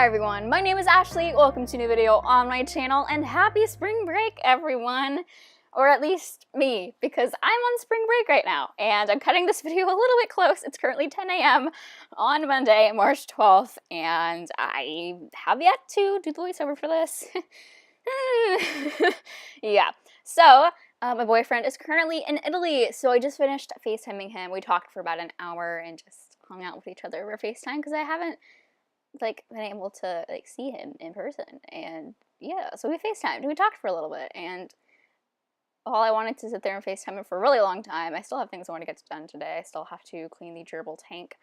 Hi everyone, my name is Ashley, welcome to a new video on my channel, and happy spring break everyone! Or at least me, because I'm on spring break right now, and I'm cutting this video a little bit close. It's currently 10 a.m. on Monday, March 12th, and I have yet to do the voiceover for this. Yeah, so my boyfriend is currently in Italy, so I just finished FaceTiming him. We talked for about an hour and just hung out with each other over FaceTime, because I haven't been able to see him in person. And yeah, so we FaceTimed, we talked for a little bit, and while I wanted to sit there and FaceTime him for a really long time, I still have things I want to get done today. I still have to clean the gerbil tank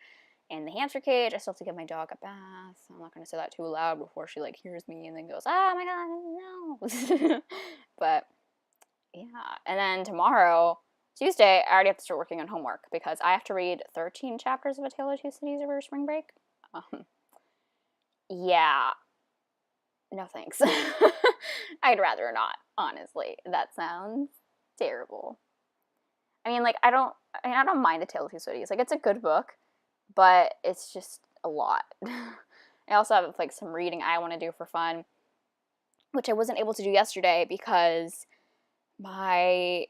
and the hamster cage. I still have to give my dog a bath. I'm not going to say that too loud before she hears me and then goes, oh my god, no. But yeah, and then tomorrow, Tuesday, I already have to start working on homework because I have to read 13 chapters of A Tale of Two Cities over spring break. Yeah, no thanks. I'd rather not, honestly. That sounds terrible. I mean, I don't mind A Tale of Two Cities. It's a good book, but it's just a lot. I also have some reading I want to do for fun, which I wasn't able to do yesterday because my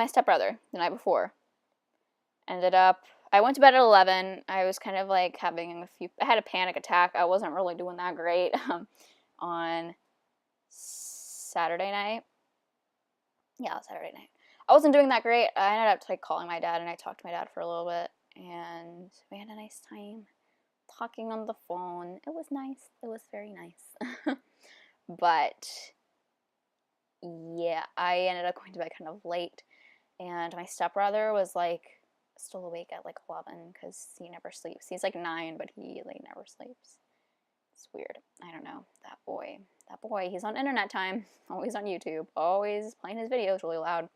stepbrother the night before ended up, I went to bed at 11. I was kind of I had a panic attack. I wasn't really doing that great on Saturday night. Yeah, Saturday night. I wasn't doing that great. I ended up calling my dad, and I talked to my dad for a little bit, and we had a nice time talking on the phone. It was nice. It was very nice. But yeah, I ended up going to bed kind of late, and my stepbrother was still awake at 11 because he never sleeps. He's 9, but he never sleeps. It's weird. I don't know. That boy, he's on internet time, always on YouTube, always playing his videos really loud.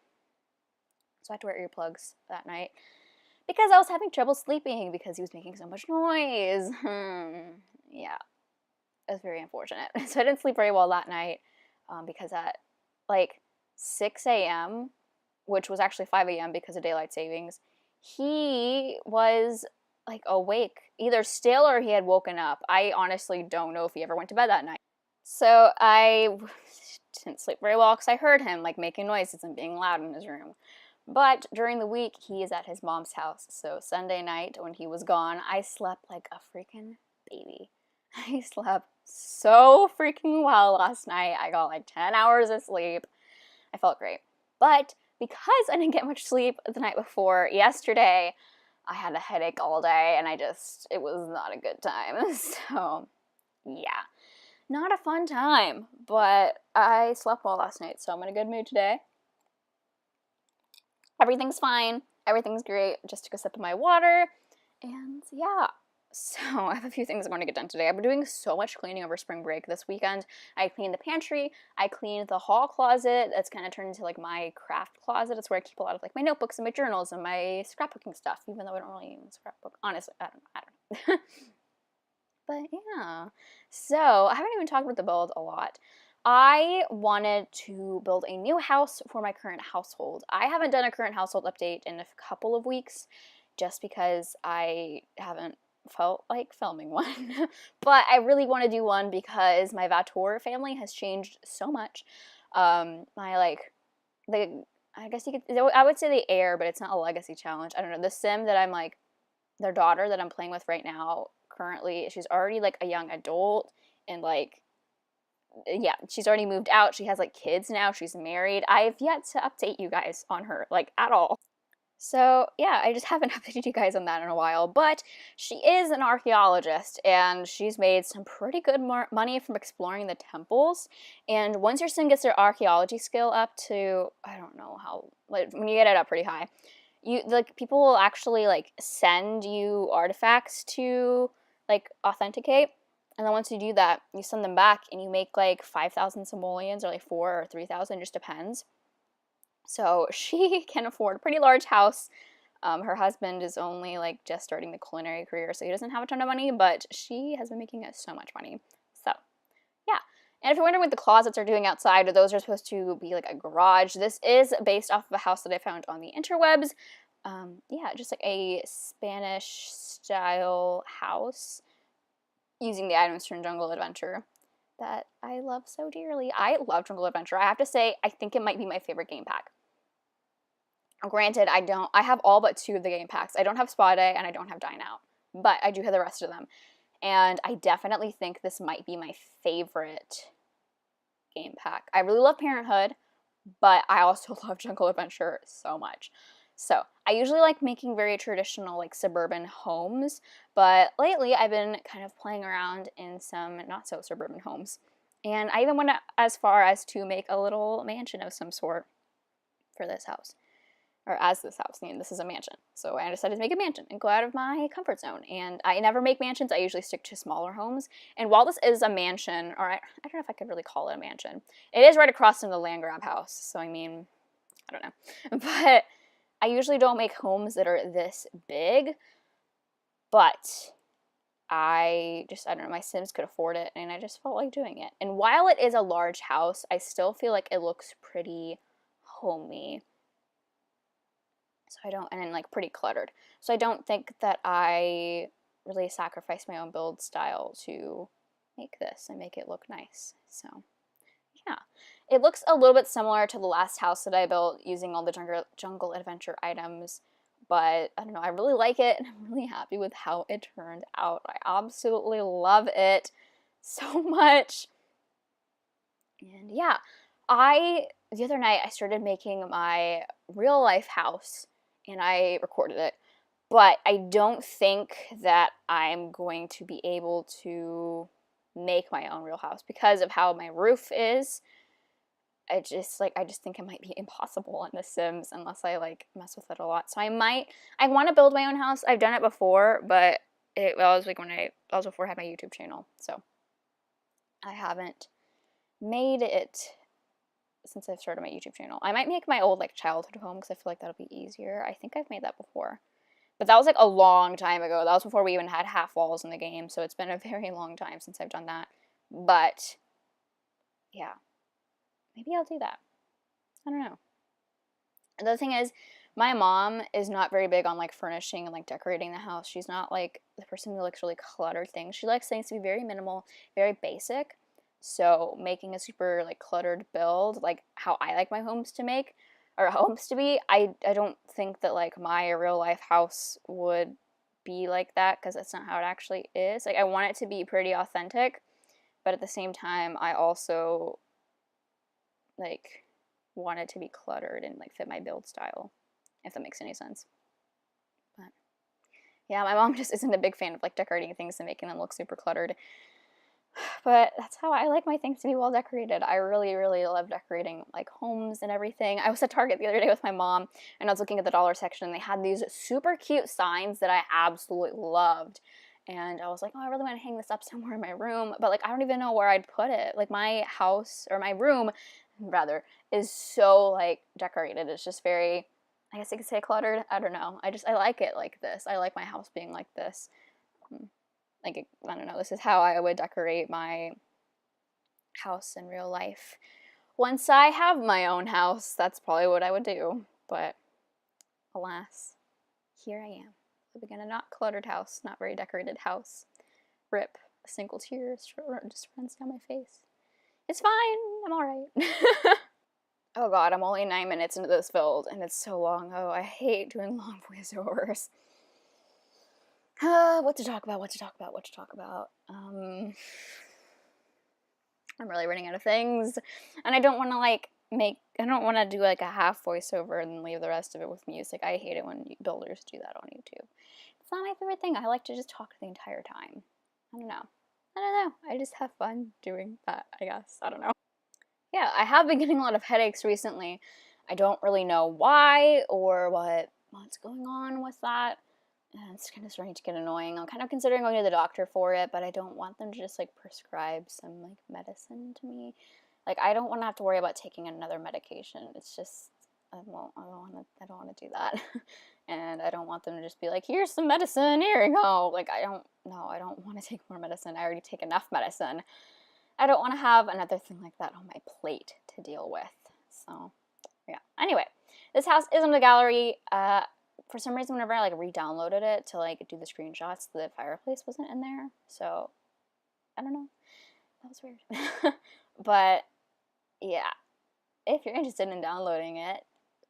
So I had to wear earplugs that night because I was having trouble sleeping because he was making so much noise. Yeah, it was very unfortunate. So I didn't sleep very well that night because at 6 a.m., which was actually 5 a.m. because of daylight savings, he was awake, either still or he had woken up. I honestly don't know if he ever went to bed that night. So I didn't sleep very well because I heard him making noises and being loud in his room. But during the week, he is at his mom's house. So Sunday night when he was gone, I slept like a freaking baby. I slept so freaking well last night. I got 10 hours of sleep. I felt great. But because I didn't get much sleep the night before, yesterday, I had a headache all day, and it was not a good time. So, yeah, not a fun time, but I slept well last night, so I'm in a good mood today. Everything's fine. Everything's great. Just took a sip of my water, and yeah. So I have a few things I want to get done today. I've been doing so much cleaning over spring break this weekend. I cleaned the pantry. I cleaned the hall closet. That's kind of turned into my craft closet. It's where I keep a lot of my notebooks and my journals and my scrapbooking stuff, even though I don't really even scrapbook. Honestly, I don't know. But yeah. So I haven't even talked about the build a lot. I wanted to build a new house for my current household. I haven't done a current household update in a couple of weeks just because I haven't felt like filming one. But I really want to do one because my Vator family has changed so much. I guess I would say the heir, but it's not a legacy challenge. I don't know. The sim that I'm their daughter that I'm playing with right now, currently, she's already a young adult, and yeah, she's already moved out. She has kids now. She's married. I have yet to update you guys on her at all. So yeah, I just haven't updated you guys on that in a while, but she is an archaeologist, and she's made some pretty good money from exploring the temples. And once your sim gets their archaeology skill up to, I don't know how, when you get it up pretty high, people will actually send you artifacts to authenticate. And then once you do that, you send them back, and you make 5,000 simoleons, or 4 or 3,000, just depends. So she can afford a pretty large house. Her husband is only just starting the culinary career, so he doesn't have a ton of money, but she has been making so much money. So yeah. And if you're wondering what the closets are doing outside, those are supposed to be a garage. This is based off of a house that I found on the interwebs. Yeah, just a Spanish style house. using the items from Jungle Adventure that I love so dearly. I love Jungle Adventure. I have to say, I think it might be my favorite game pack. Granted, I have all but 2 of the game packs. I don't have Spa Day and I don't have Dine Out, but I do have the rest of them. And I definitely think this might be my favorite game pack. I really love Parenthood, but I also love Jungle Adventure so much. So I usually like making very traditional like suburban homes, but lately I've been kind of playing around in some not so suburban homes. And I even went as far as to make a little mansion of some sort for this house. Or as this house, I mean, this is a mansion. So I decided to make a mansion and go out of my comfort zone. And I never make mansions. I usually stick to smaller homes. And while this is a mansion, or I don't know if I could really call it a mansion, it is right across from the land grab house. So I mean, I don't know. But I usually don't make homes that are this big. But I don't know, my Sims could afford it. And I just felt like doing it. And while it is a large house, I still feel like it looks pretty homey. So and then like pretty cluttered. So I don't think that I really sacrificed my own build style to make this and make it look nice. So yeah, it looks a little bit similar to the last house that I built using all the Jungle Adventure items, but I don't know, I really like it and I'm really happy with how it turned out. I absolutely love it so much. And yeah, the other night I started making my real life house and I recorded it, but I don't think that I'm going to be able to make my own real house because of how my roof is. I just think it might be impossible in The Sims unless I like mess with it a lot. So I want to build my own house. I've done it before, but it was like before I had my YouTube channel. So I haven't made it since I've started my YouTube channel. I might make my old like childhood home because I feel like that'll be easier. I think I've made that before. But that was like a long time ago. That was before we even had half walls in the game, so it's been a very long time since I've done that. But yeah, maybe I'll do that. I don't know. And the thing is, my mom is not very big on like furnishing and like decorating the house. She's not like the person who likes really cluttered things. She likes things to be very minimal, very basic. So making a super like cluttered build, like how I like my homes to make, or homes to be, I don't think that like my real life house would be like that because that's not how it actually is. Like I want it to be pretty authentic, but at the same time I also like want it to be cluttered and like fit my build style, if that makes any sense. But yeah, my mom just isn't a big fan of like decorating things and making them look super cluttered. But that's how I like my things to be well decorated. I really, really love decorating like homes and everything. I was at Target the other day with my mom and I was looking at the dollar section and they had these super cute signs that I absolutely loved. And I was like, oh, I really want to hang this up somewhere in my room. But like, I don't even know where I'd put it. Like my house, or my room rather, is so like decorated. It's just very, I guess you could say cluttered. I don't know. I like it like this. I like my house being like this. Like, I don't know, this is how I would decorate my house in real life. Once I have my own house, that's probably what I would do. But alas, here I am, living in a not cluttered house, not very decorated house. Rip, a single tear just runs down my face. It's fine, I'm alright. Oh god, I'm only 9 minutes into this build, and it's so long. Oh, I hate doing long voiceovers. What to talk about. I'm really running out of things, and I don't want to do like a half voiceover and then leave the rest of it with music. I hate it when builders do that on YouTube. It's not my favorite thing. I like to just talk the entire time. I don't know. I just have fun doing that, I guess. I don't know. Yeah, I have been getting a lot of headaches recently. I don't really know why or what's going on with that. And it's kind of starting to get annoying. I'm kind of considering going to the doctor for it, but I don't want them to just like prescribe some like medicine to me. Like I don't want to have to worry about taking another medication. It's just I don't want to do that. And I don't want them to just be like, here's some medicine, here you go. Like I don't want to take more medicine. I already take enough medicine. I don't want to have another thing like that on my plate to deal with. So yeah. Anyway, this house is in the gallery. For some reason, whenever I like re-downloaded it to like do the screenshots, the fireplace wasn't in there. So I don't know. That was weird. But yeah, if you're interested in downloading it,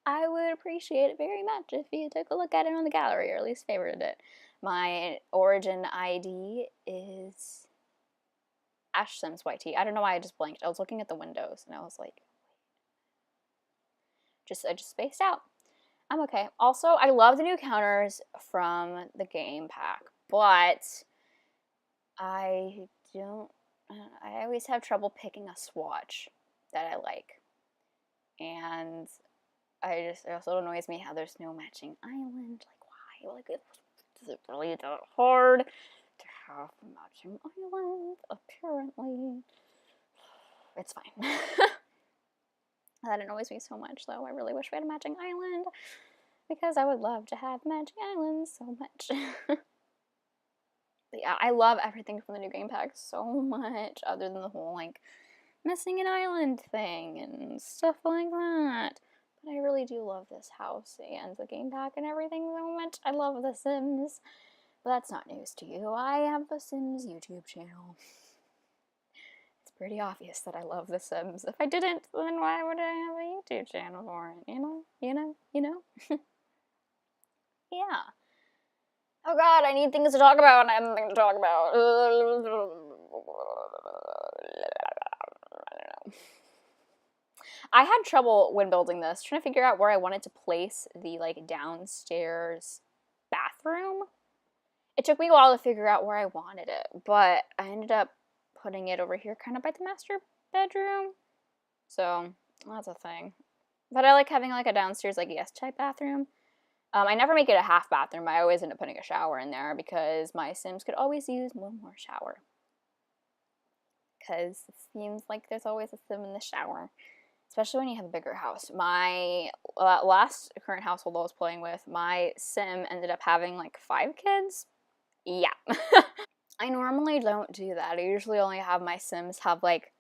I would appreciate it very much if you took a look at it on the gallery, or at least favorited it. My origin ID is ashsimsyt. I don't know why I just blanked. I was looking at the windows and I was like, I just spaced out. I'm okay. Also, I love the new counters from the game pack, but I don't. I always have trouble picking a swatch that I like, and it also annoys me how there's no matching island. Like, why? Like, is it really that hard to have a matching island? Apparently, it's fine. That annoys me so much, though. I really wish we had a matching island, because I would love to have matching islands so much. But yeah, I love everything from the new game pack so much, other than the whole, like, missing an island thing and stuff like that. But I really do love this house and the game pack and everything so much. I love The Sims. But that's not news to you. I have a Sims YouTube channel. It's pretty obvious that I love The Sims. If I didn't, then why would I have a YouTube channel for it? You know? Yeah. Oh god, I need things to talk about and I have nothing to talk about. I had trouble when building this, trying to figure out where I wanted to place the, like, downstairs bathroom. It took me a while to figure out where I wanted it, but I ended up putting it over here kind of by the master bedroom. So, that's a thing. But I like having, like, a downstairs, like, yes-type bathroom. I never make it a half bathroom. I always end up putting a shower in there because my Sims could always use one more shower. Because it seems like there's always a Sim in the shower. Especially when you have a bigger house. My last current household I was playing with, my Sim ended up having like 5 kids. Yeah. I normally don't do that. I usually only have my Sims have like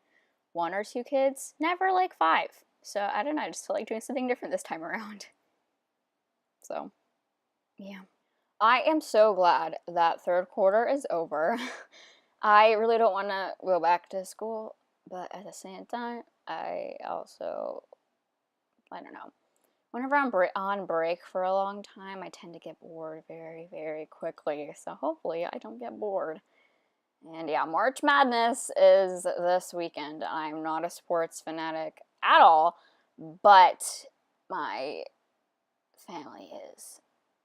1 or 2 kids, never like 5. So I don't know, I just feel like doing something different this time around. So, yeah. I am so glad that third quarter is over. I really don't want to go back to school, but at the same time, I don't know. Whenever I'm on break for a long time, I tend to get bored very, very quickly. So hopefully I don't get bored. And yeah, March Madness is this weekend. I'm not a sports fanatic at all, but my family is.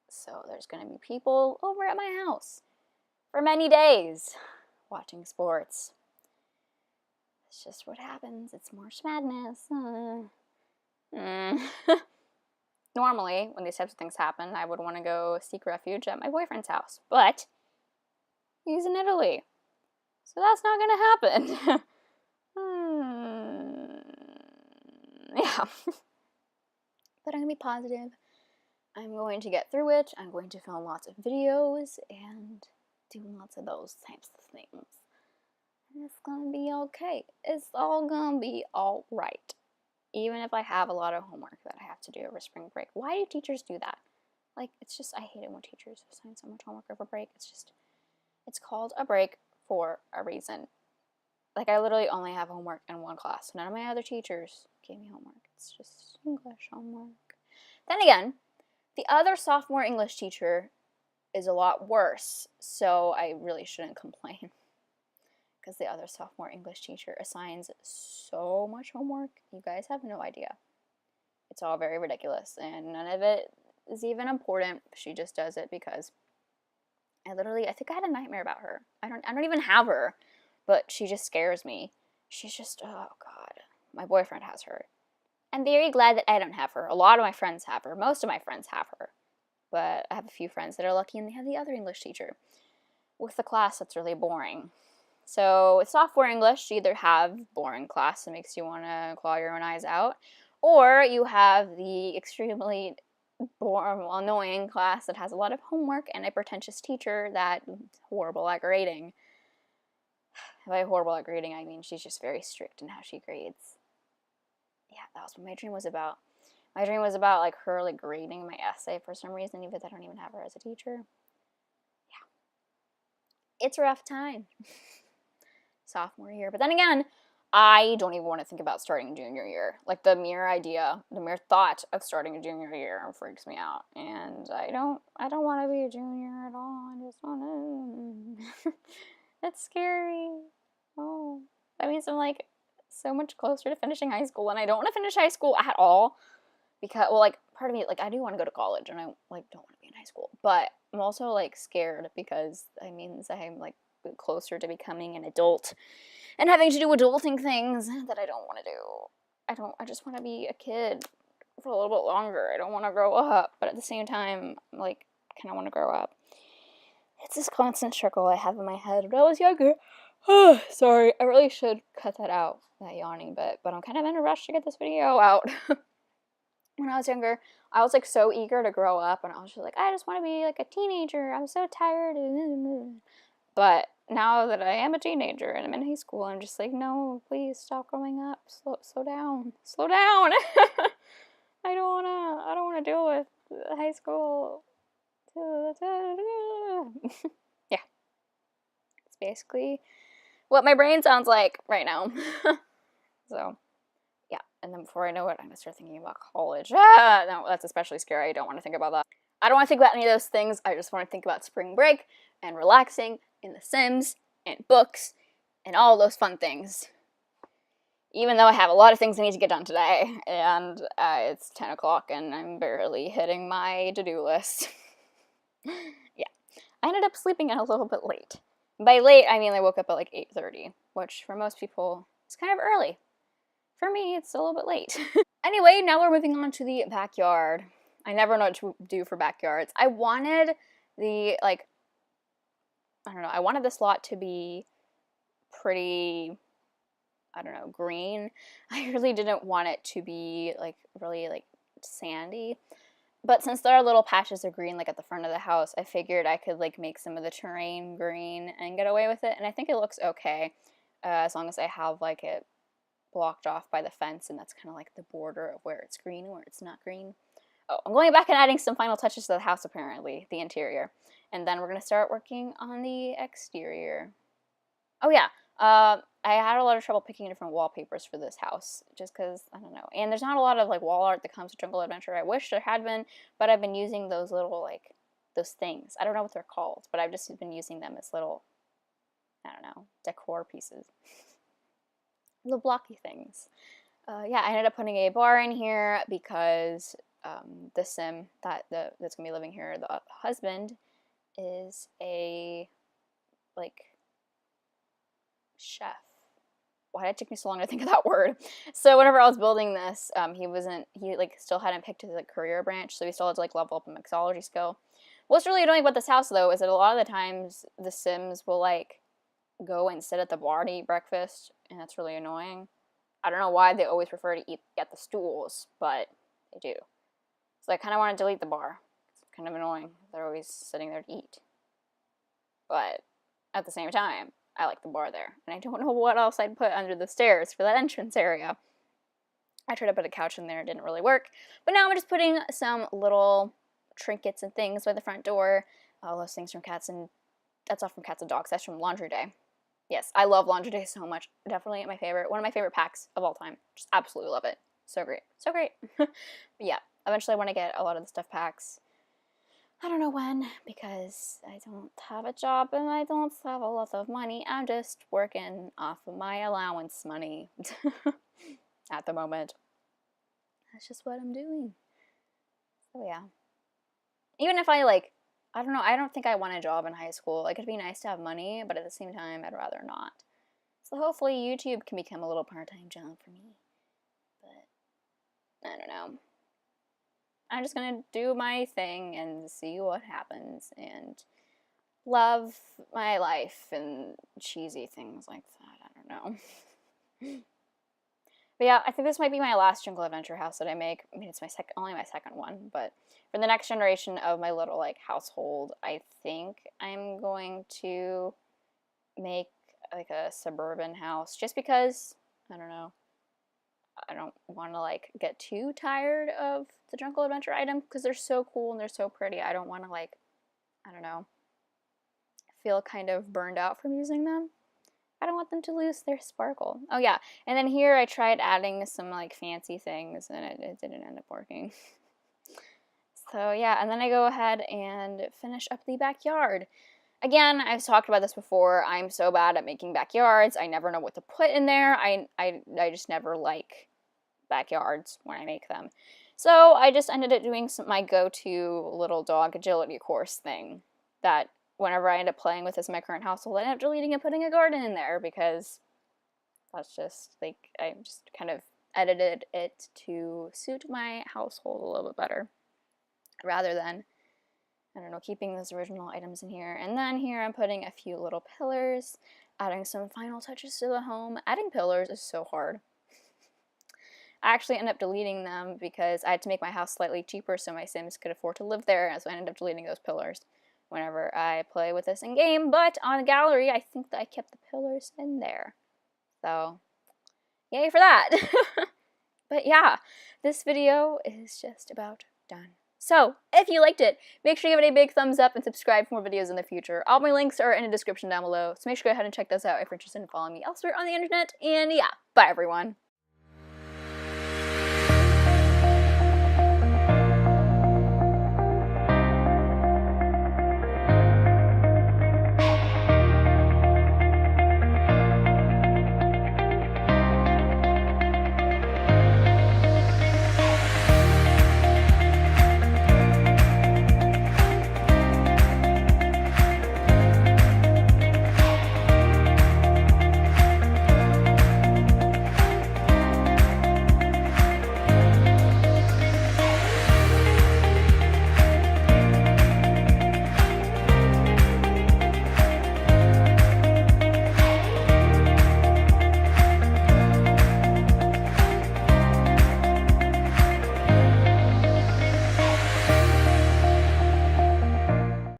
So there's going to be people over at my house for many days watching sports. It's just what happens. It's March Madness. Normally, when these types of things happen, I would want to go seek refuge at my boyfriend's house. But he's in Italy. So that's not going to happen. Yeah. But I'm going to be positive. I'm going to get through it. I'm going to film lots of videos and do lots of those types of things. And it's going to be okay. It's all going to be alright. Even if I have a lot of homework that I have to do over spring break. Why do teachers do that? Like, it's just, I hate it when teachers assign so much homework over break. It's called a break for a reason. Like, I literally only have homework in one class. None of my other teachers gave me homework. It's just English homework. Then again, the other sophomore English teacher is a lot worse, so I really shouldn't complain. Because the other sophomore English teacher assigns so much homework. You guys have no idea. It's all very ridiculous, and none of it is even important. She just does it because I think I had a nightmare about her. I don't even have her, but she just scares me. She's just, oh god. My boyfriend has her. I'm very glad that I don't have her. A lot of my friends have her. Most of my friends have her. But I have a few friends that are lucky and they have the other English teacher with the class that's really boring. So with software English, you either have boring class that makes you want to claw your own eyes out, or you have the extremely annoying class that has a lot of homework and a pretentious teacher that's horrible at grading. By horrible at grading, I mean she's just very strict in how she grades. Yeah, that was what my dream was about. My dream was about like her like grading my essay for some reason, even though I don't even have her as a teacher. Yeah. It's a rough time. sophomore year. But then again, I don't even want to think about starting junior year. Like, the mere idea, the mere thought of starting a junior year freaks me out. And I don't want to be a junior at all. I just want to... That's scary. Oh, that means I'm, like, so much closer to finishing high school, and I don't want to finish high school at all. Because, well, like, part of me, like, I do want to go to college, and I, like, don't want to be in high school. But I'm also, like, scared because that means I'm, like, closer to becoming an adult and having to do adulting things that I don't want to do. I just want to be a kid for a little bit longer. I don't want to grow up, but at the same time, like, I kind of want to grow up. It's this constant struggle I have in my head when I was younger. Sorry, I really should cut that out, that yawning bit, but I'm kind of in a rush to get this video out. When I was younger, I was, like, so eager to grow up, and I was just like, I just want to be, like, a teenager. I'm so tired. But now that I am a teenager and I'm in high school, I'm just like, no, please stop growing up. Slow down. Slow down. I don't wanna deal with high school. Yeah. It's basically what my brain sounds like right now. So, yeah. And then before I know it, I'm gonna start thinking about college. No, that's especially scary. I don't want to think about that. I don't want to think about any of those things. I just want to think about spring break and relaxing in The Sims and books and all those fun things. Even though I have a lot of things I need to get done today, and it's 10 o'clock and I'm barely hitting my to-do list. Yeah. I ended up sleeping in a little bit late. By late, I mean I woke up at like 8:30, which for most people is kind of early. For me, it's a little bit late. Anyway, now we're moving on to the backyard. I never know what to do for backyards. I wanted the, like, I don't know, I wanted this lot to be pretty, I don't know, green. I really didn't want it to be, like, really, like, sandy. But since there are little patches of green, like, at the front of the house, I figured I could, like, make some of the terrain green and get away with it. And I think it looks okay, as long as I have, like, it blocked off by the fence, and that's kind of like the border of where it's green and where it's not green. Oh, I'm going back and adding some final touches to the house, apparently, the interior. And then we're going to start working on the exterior. Oh, yeah. I had a lot of trouble picking different wallpapers for this house, just because, I don't know. And there's not a lot of, like, wall art that comes with Jungle Adventure. I wish there had been, but I've been using those little, like, those things. I don't know what they're called, but I've just been using them as little, I don't know, decor pieces. The blocky things. Yeah, I ended up putting a bar in here because the sim that's gonna be living here, the husband, is a, like, chef. Why did it take me so long to think of that word? So whenever I was building this, he like, still hadn't picked his, like, career branch, so he still had to, like, level up a mixology skill. What's really annoying about this house, though, is that a lot of the times the Sims will, like, go and sit at the bar to eat breakfast, and that's really annoying. I don't know why they always prefer to eat at the stools, but they do. So I kind of want to delete the bar. It's kind of annoying. They're always sitting there to eat. But at the same time, I like the bar there. And I don't know what else I'd put under the stairs for that entrance area. I tried to put a couch in there. It didn't really work. But now I'm just putting some little trinkets and things by the front door. All those things from Cats and... That's not from Cats and Dogs. That's from Laundry Day. Yes, I love Laundry Day so much. Definitely my favorite. One of my favorite packs of all time. Just absolutely love it. So great. So great. But yeah, eventually I want to get a lot of the stuff packs. I don't know when, because I don't have a job and I don't have a lot of money. I'm just working off of my allowance money at the moment. That's just what I'm doing. So yeah. Even if I, like, I don't know, I don't think I want a job in high school. Like, it'd be nice to have money, but at the same time, I'd rather not. So hopefully YouTube can become a little part-time job for me. But, I don't know. I'm just gonna do my thing and see what happens, and love my life and cheesy things like that. I don't know. But yeah, I think this might be my last Jungle Adventure house that I make. I mean, it's only my second one, but for the next generation of my little, like, household, I think I'm going to make, like, a suburban house, just because, I don't know, I don't want to, like, get too tired of the Jungle Adventure items, because they're so cool and they're so pretty. I don't want to, like, I don't know, feel kind of burned out from using them. I don't want them to lose their sparkle. Oh yeah, and then here I tried adding some like fancy things and it didn't end up working. So yeah, and then I go ahead and finish up the backyard. Again, I've talked about this before. I'm so bad at making backyards. I never know what to put in there. I just never like backyards when I make them. So I just ended up doing my go-to little dog agility course thing that whenever I end up playing with this in my current household, I end up deleting and putting a garden in there because that's just like, I just kind of edited it to suit my household a little bit better rather than, I don't know, keeping those original items in here. And then here I'm putting a few little pillars, adding some final touches to the home. Adding pillars is so hard. I actually ended up deleting them because I had to make my house slightly cheaper so my Sims could afford to live there, and so I ended up deleting those pillars whenever I play with this in game. But on the gallery, I think that I kept the pillars in there. So, yay for that! But yeah, this video is just about done. So, if you liked it, make sure you give it a big thumbs up and subscribe for more videos in the future. All my links are in the description down below, so make sure to go ahead and check those out if you're interested in following me elsewhere on the internet. And yeah, bye everyone!